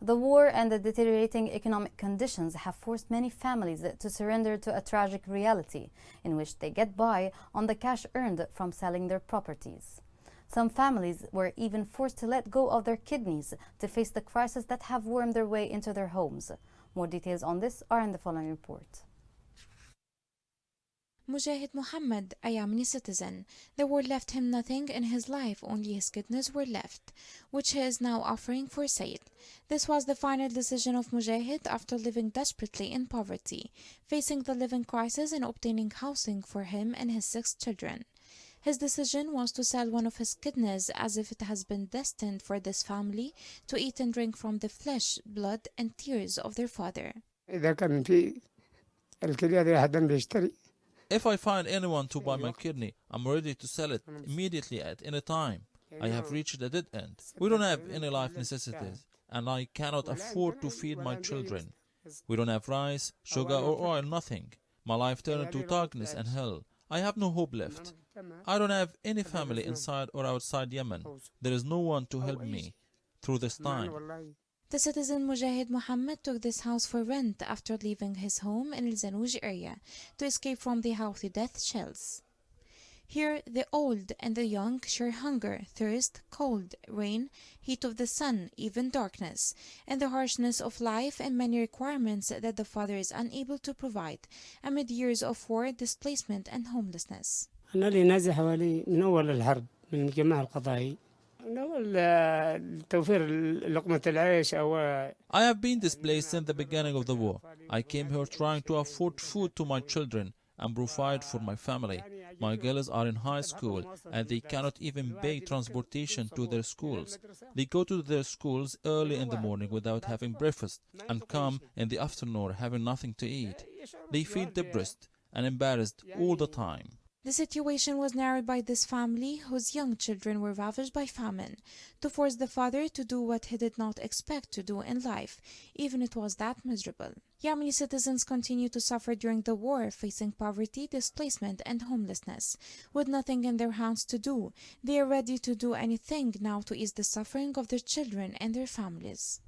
The war and the deteriorating economic conditions have forced many families to surrender to a tragic reality in which they get by on the cash earned from selling their properties. Some families were even forced to let go of their kidneys to face the crisis that have wormed their way into their homes. More details on this are in the following report. Mujahid Muhammad, a Yemeni citizen, the war left him nothing in his life, only his kidneys were left, which he is now offering for sale. This was the final decision of Mujahid after living desperately in poverty, facing the living crisis and obtaining housing for him and his 6 children. His decision was to sell one of his kidneys as if it has been destined for this family to eat and drink from the flesh, blood and tears of their father. If I find anyone to buy my kidney, I'm ready to sell it immediately at any time. I have reached a dead end. We don't have any life necessities, and I cannot afford to feed my children. We don't have rice, sugar or oil, nothing. My life turned into darkness and hell. I have no hope left. I don't have any family inside or outside Yemen. There is no one to help me through this time. The citizen Mujahid Muhammad took this house for rent after leaving his home in El Zanouj area to escape from the Houthi death shells. Here, the old and the young share hunger, thirst, cold, rain, heat of the sun, even darkness, and the harshness of life and many requirements that the father is unable to provide amid years of war, displacement and homelessness. I have been displaced since the beginning of the war. I came here trying to afford food to my children and provide for my family. My girls are in high school and they cannot even pay transportation to their schools. They go to their schools early in the morning without having breakfast and come in the afternoon having nothing to eat. They feel depressed and embarrassed all the time. The situation was narrowed by this family, whose young children were ravaged by famine, to force the father to do what he did not expect to do in life, even it was that miserable. Yemeni citizens continue to suffer during the war, facing poverty, displacement and homelessness. With nothing in their hands to do, they are ready to do anything now to ease the suffering of their children and their families.